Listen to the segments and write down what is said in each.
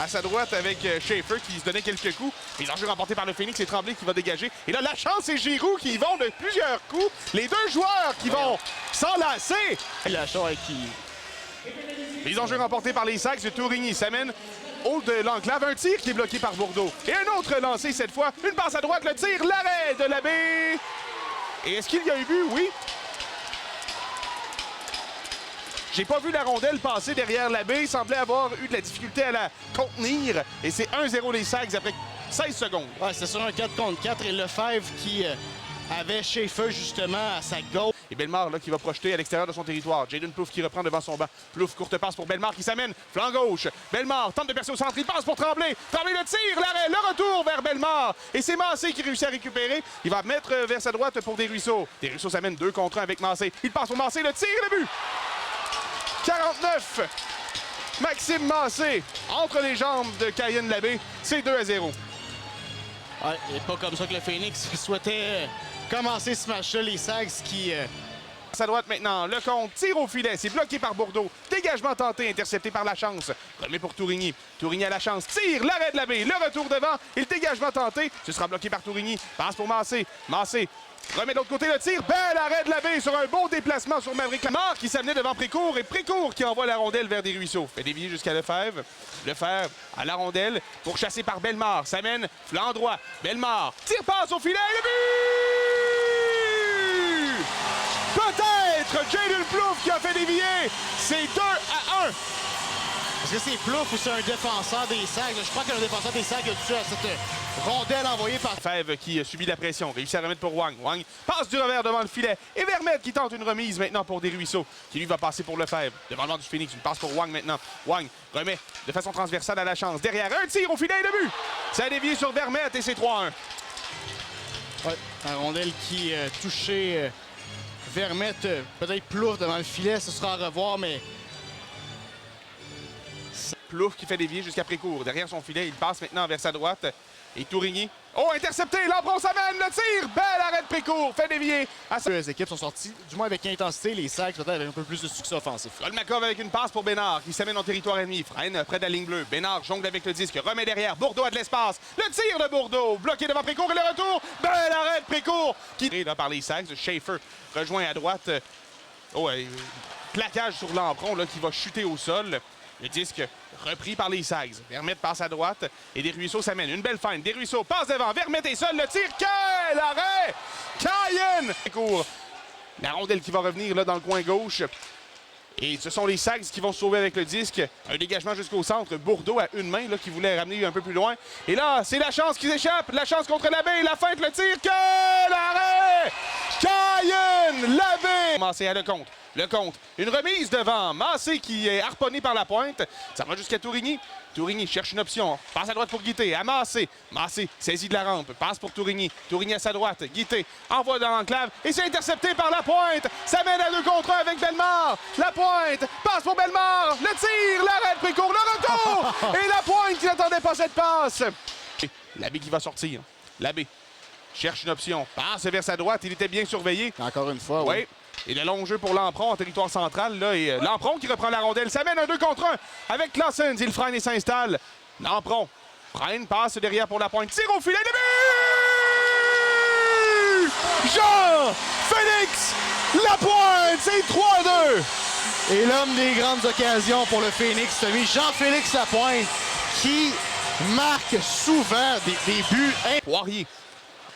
à sa droite avec Schaefer qui se donnait quelques coups. Les enjeux remportés par le Phoenix, c'est Tremblay qui va dégager. Et là, la chance, c'est Giroux qui y vont de plusieurs coups. Les deux joueurs qui vont s'enlacer. La chose qui... Les enjeux remportés par les Sags de Tourigny s'amène haut de l'enclave. Un tir qui est bloqué par Bourdeau. Et un autre lancé cette fois. Une passe à droite, le tir, l'arrêt de l'abbé. Et est-ce qu'il y a eu but? Oui. J'ai pas vu la rondelle passer derrière l'abbé. Il semblait avoir eu de la difficulté à la contenir. Et c'est 1-0 les Sags après 16 secondes. Ouais, c'est sur un 4 contre 4 et Lefebvre qui avait Schaefer justement à sa gauche. Et Bellemare là, qui va projeter à l'extérieur de son territoire. Jaden Plouffe qui reprend devant son banc. Plouffe, courte passe pour Bellemare qui s'amène. Flanc gauche. Bellemare tente de percer au centre. Il passe pour Tremblay. Tremblay le tire, l'arrêt, le retour vers Bellemare. Et c'est Massé qui réussit à récupérer. Il va mettre vers sa droite pour Desruisseaux. Desruisseaux s'amène 2 contre 1 avec Massé. Il passe pour Massé, le tir, le but. 49. Maxime Massé entre les jambes de Cayenne Labbé. C'est 2-0. Ouais, et pas comme ça que le Phoenix souhaitait commencer ce match-là. Les Sags qui... À sa droite maintenant, le compte, tire au filet, c'est bloqué par Bourdeau. Dégagement tenté, intercepté par La Chance. Remet pour Tourigny. Tourigny à La Chance, tire, l'arrêt de l'abbé, le retour devant et le dégagement tenté. Ce sera bloqué par Tourigny. Passe pour Massé. Massé remet de l'autre côté le tir. Bel arrêt de l'abbé sur un beau déplacement sur Maverick Lamar qui s'amenait devant Précourt et Précourt qui envoie la rondelle vers Desruisseaux. Fait dévier jusqu'à Lefebvre. Lefebvre à la rondelle pour chasser par Bellemare. S'amène flanc droit. Bellemare tire passe au filet et le but! Peut-être Jaden Plouffe qui a fait dévier. C'est 2-1. Est-ce que c'est Plouffe ou c'est un défenseur des Sags? Je crois qu'un défenseur des Sags a touché à cette rondelle envoyée par... Lefebvre qui subit la pression. Réussit à remettre pour Wang. Wang passe du revers devant le filet. Et Vermette qui tente une remise maintenant pour Desruisseaux. Qui lui va passer pour Lefebvre. Devant le banc du Phoenix. Une passe pour Wang maintenant. Wang remet de façon transversale à La Chance. Derrière, un tir au filet et le but. Ça a dévié sur Vermette et c'est 3-1. Ouais, la rondelle qui touchait Vermette. Peut-être Plouffe devant le filet. Ce sera à revoir, mais... Plouffe qui fait dévier jusqu'à Précourt. Derrière son filet, il passe maintenant vers sa droite. Et Tourigny. Oh, intercepté! Lampron s'amène, le tir! Bel arrêt de Précourt, fait dévier. Les équipes sont sorties, du moins avec intensité. Les Sags peut-être avec un peu plus de succès offensif. Olmakov avec une passe pour Bénard qui s'amène en territoire ennemi. Freine près de la ligne bleue. Bénard jongle avec le disque, remet derrière. Bourdeau a de l'espace. Le tir de Bourdeau, bloqué devant Précourt et le retour. Bel arrêt de Précourt qui est là par les Sags. Schaefer rejoint à droite. Plaquage sur Lampron là, qui va chuter au sol. Le disque repris par les Sags. Vermette passe à droite et Desruisseaux s'amène. Une belle feinte. Desruisseaux passe devant. Vermette est seul. Le tir. Quel arrêt! Cayenne! La rondelle qui va revenir là dans le coin gauche. Et ce sont les Sags qui vont se sauver avec le disque. Un dégagement jusqu'au centre. Bourdeau à une main là, qui voulait ramener un peu plus loin. Et là, c'est La Chance qui s'échappe. La Chance contre l'abbé. La feinte, le tir. Quel arrêt! Cayenne! L'abbé! Massé à le compte. Le compte. Une remise devant. Massé qui est harponné par la pointe. Ça va jusqu'à Tourigny. Tourigny cherche une option. Passe à droite pour Guité. À Massé. Massé saisit de la rampe. Passe pour Tourigny. Tourigny à sa droite. Guité envoie dans l'enclave. Et c'est intercepté par la pointe. Ça mène à 2 contre 1 avec Bellemare. La pointe. Passe pour Bellemare. Le tir. L'arrêt de Précourt. Le retour. Et la pointe qui n'attendait pas cette passe. L'abbé qui va sortir. L'abbé cherche une option. Passe vers sa droite. Il était bien surveillé. Encore une fois, oui. Et le long jeu pour Lampron en territoire central. Là, et Lampron qui reprend la rondelle. Ça mène un 2 contre 1 avec Claessens. Il freine et s'installe. Lampron freine, passe derrière pour la pointe. Tire au filet. Le but! Jean-Félix Lapointe. C'est 3-2. Et l'homme des grandes occasions pour le Phoenix, celui Jean-Félix Lapointe, qui marque souvent des buts. Poirier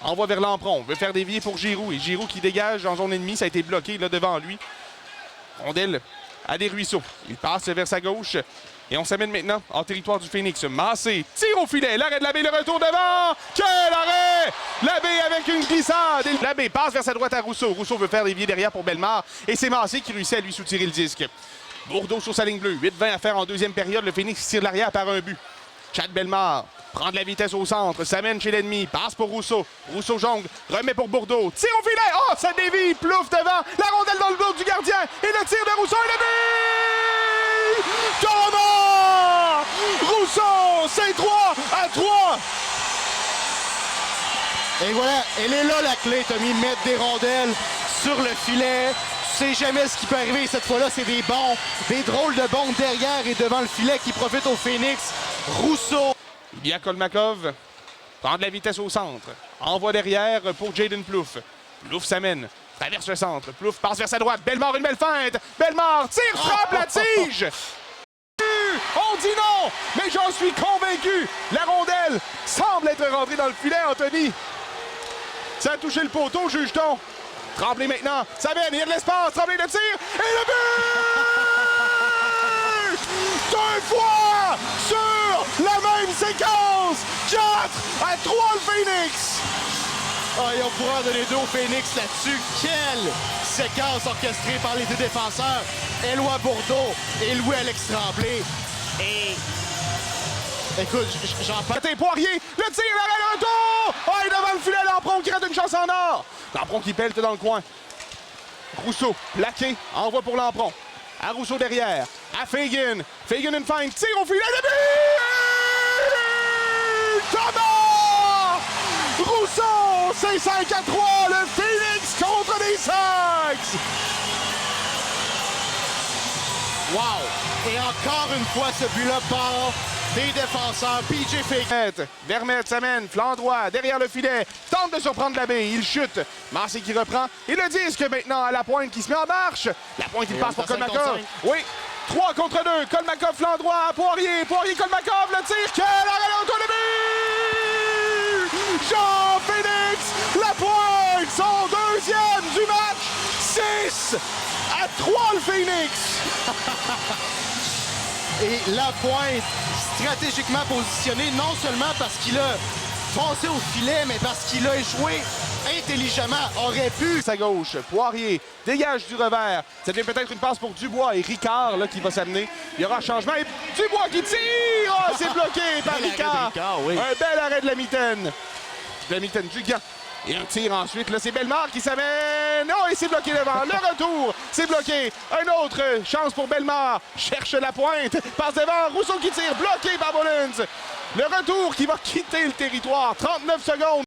envoie vers Lampron, veut faire dévier pour Giroux. Et Giroux qui dégage en zone ennemie, ça a été bloqué là devant lui. Rondelle à Desruisseaux. Il passe vers sa gauche. Et on s'amène maintenant en territoire du Phoenix. Massé, tire au filet, l'arrêt de l'abbé, le retour devant. Quel arrêt! L'abbé avec une glissade. L'abbé passe vers sa droite à Rousseau. Rousseau veut faire dévier derrière pour Bellemare. Et c'est Massé qui réussit à lui soutirer le disque. Bourdeau sur sa ligne bleue. 8-20 à faire en deuxième période. Le Phoenix tire l'arrière par un but. Chad Bellemare prend de la vitesse au centre, s'amène chez l'ennemi, passe pour Rousseau. Rousseau jongle, remet pour Bourdeau, tire au filet. Oh, ça dévie, Plouffe devant, la rondelle dans le dos du gardien. Et le tir de Rousseau et le but! Tournant! Rousseau, c'est 3-3. Et voilà, elle est là la clé, Tommy, mettre des rondelles sur le filet. Tu sais jamais ce qui peut arriver. Cette fois-là, c'est des drôles de bons derrière et devant le filet qui profitent au Phoenix. Rousseau. Ilya Kolmakov prend de la vitesse au centre. Envoie derrière pour Jaden Plouffe. Plouffe s'amène. Traverse le centre. Plouffe passe vers sa droite. Bellemare, une belle feinte. Bellemare tire, frappe la tige. On dit non, mais j'en suis convaincu. La rondelle semble être rentrée dans le filet, Anthony. Ça a touché le poteau, juge-t-on. Tremblay maintenant. S'amène, il y a de l'espace. Tremblay le tir. Et le but! 2 fois sur la même séquence. 4-3 le Phoenix. Ah, et on pourra en donner 2 au Phoenix là-dessus. Quelle séquence orchestrée par les 2 défenseurs, Éloi Bourdeau et Louis-Alex Tremblay. Et écoute, j'en parle. Poirier, le tir, l'arrêt, le retour! Oh, et devant le filet, Lampron qui rate une chance en or. Lampron qui pelte dans le coin. Rousseau, plaqué, envoie pour Lampron. À Rousseau derrière, à Fagan. Fagan une feinte, tire au filet, le but! Thomas! Rousseau, c'est 5-3, le Phoenix contre les Sags! Wow! Et encore une fois, ce but-là part des défenseurs. PJ Fagan. Vermette s'amène, flanc droit, derrière le filet, tente de surprendre l'abbé, il chute. Massé qui reprend, et le disque maintenant à la pointe qui se met en marche. La pointe, il passe pour Kolmakov. Oui, 3 contre 2, Kolmakov flanc droit, Poirier, Kolmakov, le tir, quel arrêt autour de but! Jean Phoenix, la pointe, son 2e du match, 6-3 le Phoenix! Et la pointe, stratégiquement positionné, non seulement parce qu'il a foncé au filet, mais parce qu'il a joué intelligemment, aurait pu. Sa gauche, Poirier dégage du revers. Ça devient peut-être une passe pour Dubois et Ricard là, qui va s'amener. Il y aura un changement. Et Dubois qui tire! Oh, c'est bloqué par Ricard. Oui. Un bel arrêt de la mitaine. De la mitaine du gant. Et un tir ensuite. Là, c'est Bellemare qui s'amène. Oh, et c'est bloqué devant. Le retour, c'est bloqué. Un autre chance pour Bellemare. Cherche la pointe. Passe devant. Rousseau qui tire. Bloqué par Mullins. Le retour qui va quitter le territoire. 39 secondes.